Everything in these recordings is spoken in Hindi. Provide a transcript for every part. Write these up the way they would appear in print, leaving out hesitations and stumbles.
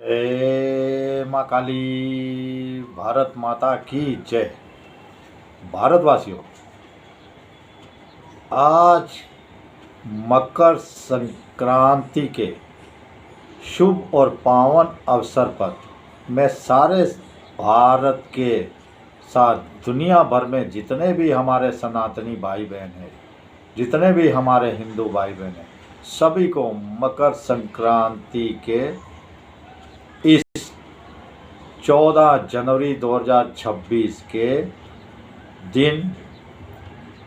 जय माँ काली। भारत माता की जय। भारतवासियों, आज मकर संक्रांति के शुभ और पावन अवसर पर मैं सारे भारत के साथ दुनिया भर में जितने भी हमारे सनातनी भाई बहन हैं, जितने भी हमारे हिंदू भाई बहन हैं, सभी को मकर संक्रांति के इस 14 जनवरी 2026 के दिन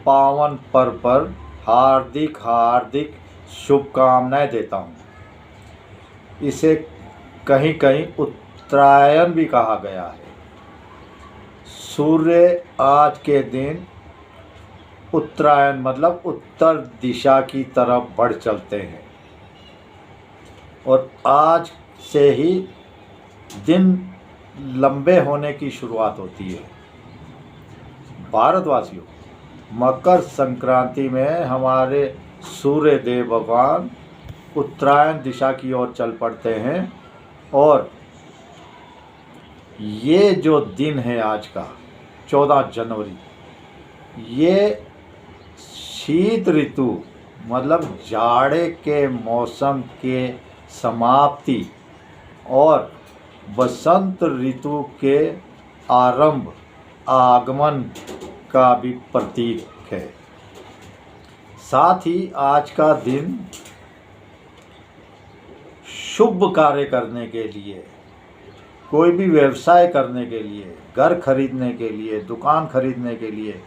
पावन पर्व पर हार्दिक हार्दिक शुभकामनाएं देता हूँ। इसे कहीं कहीं उत्तरायण भी कहा गया है। सूर्य आज के दिन उत्तरायण मतलब उत्तर दिशा की तरफ बढ़ चलते हैं और आज से ही दिन लंबे होने की शुरुआत होती है। भारतवासियों, मकर संक्रांति में हमारे सूर्य देव भगवान उत्तरायण दिशा की ओर चल पड़ते हैं और ये जो दिन है आज का 14 जनवरी, ये शीत ऋतु मतलब जाड़े के मौसम के समाप्ति और बसंत ऋतु के आगमन का भी प्रतीक है। साथ ही आज का दिन शुभ कार्य करने के लिए, कोई भी व्यवसाय करने के लिए, घर खरीदने के लिए, दुकान खरीदने के लिए,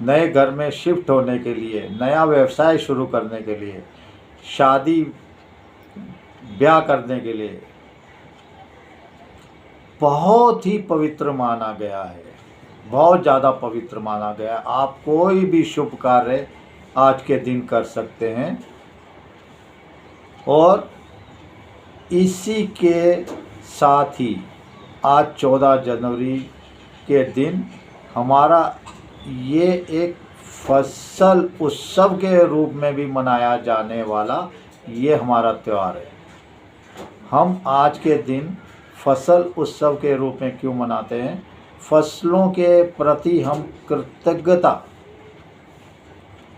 नए घर में शिफ्ट होने के लिए, नया व्यवसाय शुरू करने के लिए, शादी ब्याह करने के लिए बहुत ही पवित्र माना गया है। बहुत ज़्यादा पवित्र माना गया है। आप कोई भी शुभ कार्य आज के दिन कर सकते हैं और इसी के साथ ही आज 14 जनवरी के दिन हमारा ये एक फसल उत्सव के रूप में भी मनाया जाने वाला ये हमारा त्यौहार है। हम आज के दिन फसल उत्सव के रूप में क्यों मनाते हैं? फसलों के प्रति हम कृतज्ञता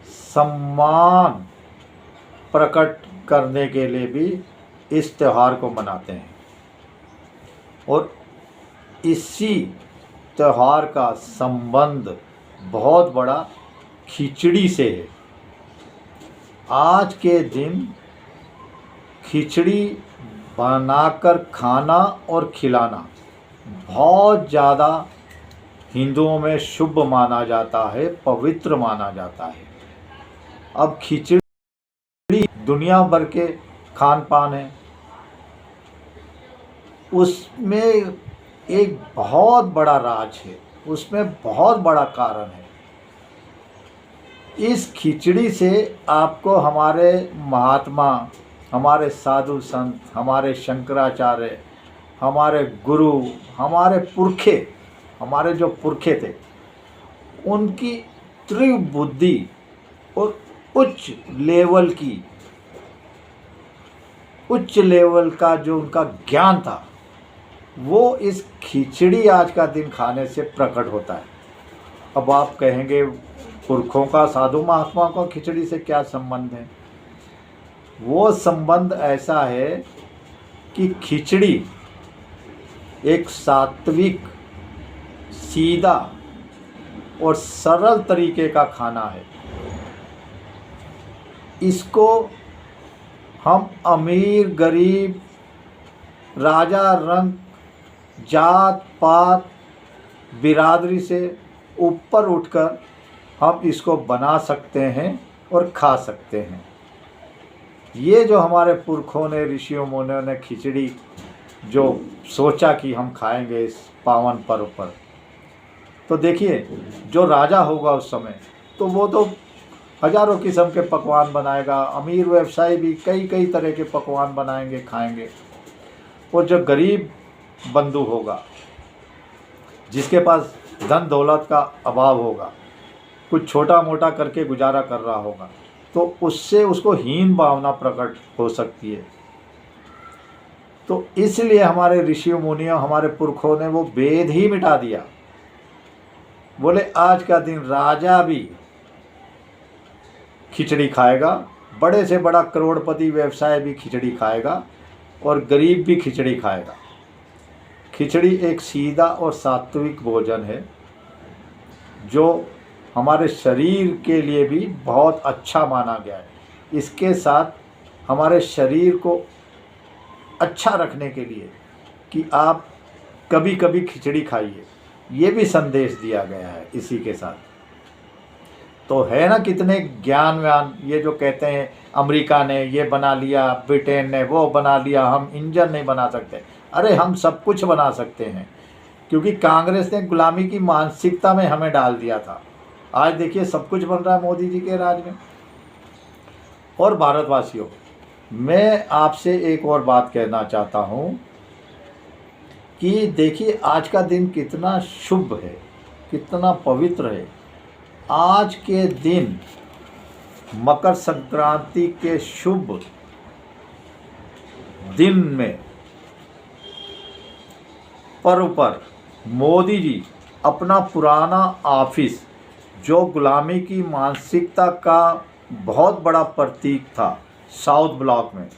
सम्मान प्रकट करने के लिए भी इस त्यौहार को मनाते हैं और इसी त्यौहार का संबंध बहुत बड़ा खिचड़ी से है। आज के दिन खिचड़ी बनाकर खाना और खिलाना बहुत ज़्यादा हिंदुओं में शुभ माना जाता है, पवित्र माना जाता है। अब खिचड़ी दुनिया भर के खान पान है, उसमें एक बहुत बड़ा राज है, उसमें बहुत बड़ा कारण है। इस खिचड़ी से आपको हमारे महात्मा, हमारे साधु संत, हमारे शंकराचार्य, हमारे गुरु, हमारे पुरखे, हमारे जो पुरखे थे, उनकी तीव्र बुद्धि और उच्च लेवल का जो उनका ज्ञान था, वो इस खिचड़ी आज का दिन खाने से प्रकट होता है। अब आप कहेंगे पुरखों का, साधु महात्माओं का खिचड़ी से क्या संबंध है? वो संबंध ऐसा है कि खिचड़ी एक सात्विक, सीधा और सरल तरीके का खाना है। इसको हम अमीर गरीब, राजा रंग, जात पात, बिरादरी से ऊपर उठकर हम इसको बना सकते हैं और खा सकते हैं। ये जो हमारे पुरखों ने, ऋषियों मुनियों ने खिचड़ी जो सोचा कि हम खाएंगे इस पावन पर्व पर, तो देखिए जो राजा होगा उस समय तो वो तो हजारों किस्म के पकवान बनाएगा। अमीर व्यवसायी भी कई कई तरह के पकवान बनाएंगे, खाएंगे। और जो गरीब बंधु होगा, जिसके पास धन दौलत का अभाव होगा, कुछ छोटा मोटा करके गुजारा कर रहा होगा, तो उससे उसको हीन भावना प्रकट हो सकती है। तो इसलिए हमारे ऋषियों मुनियों, हमारे पुरखों ने वो वेद ही मिटा दिया। बोले आज का दिन राजा भी खिचड़ी खाएगा, बड़े से बड़ा करोड़पति व्यवसाय भी खिचड़ी खाएगा और गरीब भी खिचड़ी खाएगा। खिचड़ी एक सीधा और सात्विक भोजन है जो हमारे शरीर के लिए भी बहुत अच्छा माना गया है। इसके साथ हमारे शरीर को अच्छा रखने के लिए कि आप कभी कभी खिचड़ी खाइए, ये भी संदेश दिया गया है इसी के साथ। तो है ना कितने ज्ञान व्यान, ये जो कहते हैं अमेरिका ने ये बना लिया, ब्रिटेन ने वो बना लिया, हम इंजन नहीं बना सकते। अरे हम सब कुछ बना सकते हैं, क्योंकि कांग्रेस ने गुलामी की मानसिकता में हमें डाल दिया था। आज देखिए सब कुछ बन रहा है मोदी जी के राज में। और भारतवासियों, मैं आपसे एक और बात कहना चाहता हूँ कि देखिए आज का दिन कितना शुभ है, कितना पवित्र है। आज के दिन मकर संक्रांति के शुभ दिन में पर्व पर मोदी जी अपना पुराना ऑफिस, जो गुलामी की मानसिकता का बहुत बड़ा प्रतीक था साउथ ब्लॉक में,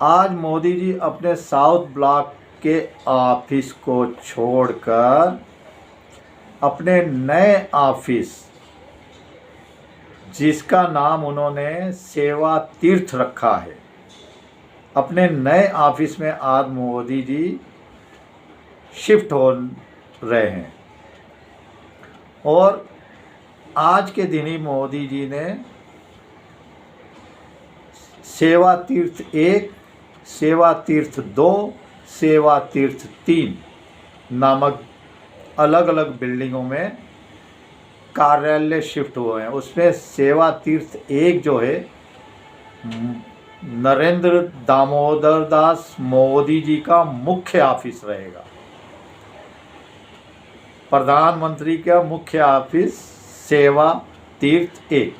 आज मोदी जी अपने साउथ ब्लॉक के ऑफिस को छोड़कर अपने नए ऑफिस, जिसका नाम उन्होंने सेवा तीर्थ रखा है, अपने नए ऑफिस में आज मोदी जी शिफ्ट हो रहे हैं। और आज के दिन ही मोदी जी ने सेवा तीर्थ 1, सेवा तीर्थ 2, सेवा तीर्थ 3 नामक अलग अलग बिल्डिंगों में कार्यालय शिफ्ट हुए हैं। उसमें सेवा तीर्थ 1 जो है नरेंद्र दामोदर दास मोदी जी का मुख्य ऑफिस रहेगा। प्रधानमंत्री का मुख्य ऑफिस सेवा तीर्थ 1।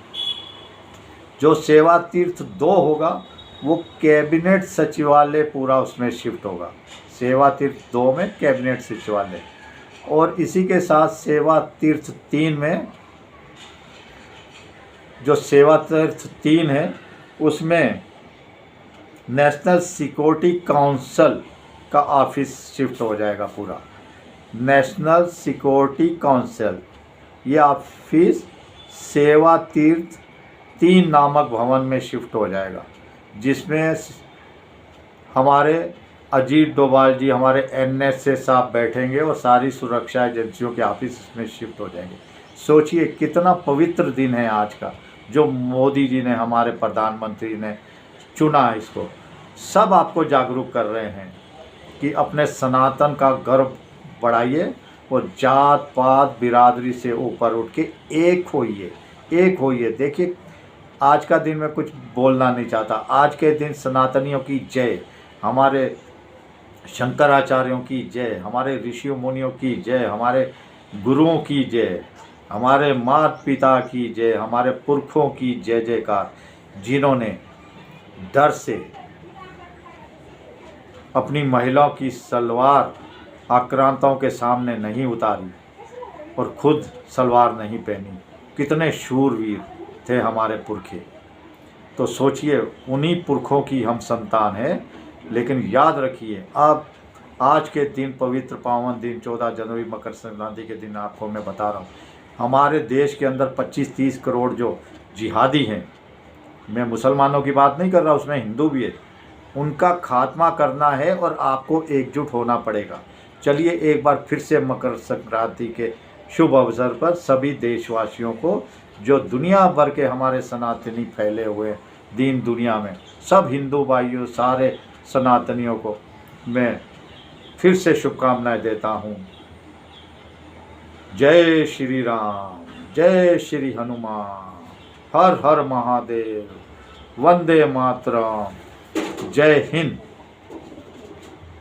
जो सेवा तीर्थ 2 होगा वो कैबिनेट सचिवालय पूरा उसमें शिफ्ट होगा। सेवा तीर्थ 2 में कैबिनेट सचिवालय, और इसी के साथ सेवा तीर्थ 3 में, जो सेवा तीर्थ 3 है उसमें नेशनल सिक्योरिटी काउंसिल का ऑफिस शिफ्ट हो जाएगा पूरा। नेशनल सिक्योरिटी काउंसिल, ये ऑफिस सेवा तीर्थ 3 नामक भवन में शिफ्ट हो जाएगा, जिसमें हमारे अजीत डोभाल जी, हमारे NSA साहब बैठेंगे और सारी सुरक्षा एजेंसियों के ऑफिस इसमें शिफ्ट हो जाएंगे। सोचिए कितना पवित्र दिन है आज का, जो मोदी जी ने, हमारे प्रधानमंत्री ने चुना है। इसको सब आपको जागरूक कर रहे हैं कि अपने सनातन का गर्व बढ़ाइए और जात पात बिरादरी से ऊपर उठ के एक होइए, एक होइए। देखिए आज का दिन मैं कुछ बोलना नहीं चाहता। आज के दिन सनातनियों की जय, हमारे शंकराचार्यों की जय, हमारे ऋषियों मुनियों की जय, हमारे गुरुओं की जय, हमारे माता पिता की जय, हमारे पुरखों की जय जयकार, जिन्होंने डर से अपनी महिलाओं की सलवार आक्रांताओं के सामने नहीं उतारी और खुद सलवार नहीं पहनी। कितने शूरवीर थे हमारे पुरखे। तो सोचिए उन्हीं पुरखों की हम संतान हैं। लेकिन याद रखिए, अब आज के दिन, पवित्र पावन दिन 14 जनवरी मकर संक्रांति के दिन, आपको मैं बता रहा हूँ, हमारे देश के अंदर 25-30 करोड़ जो जिहादी हैं, मैं मुसलमानों की बात नहीं कर रहा, उसमें हिंदू भी है, उनका खात्मा करना है और आपको एकजुट होना पड़ेगा। चलिए एक बार फिर से मकर संक्रांति के शुभ अवसर पर सभी देशवासियों को, जो दुनिया भर के हमारे सनातनी फैले हुए दीन दुनिया में, सब हिंदू भाइयों, सारे सनातनियों को मैं फिर से शुभकामनाएं देता हूँ। जय श्री राम, जय श्री हनुमान, हर हर महादेव, वंदे मातरम, जय हिंद।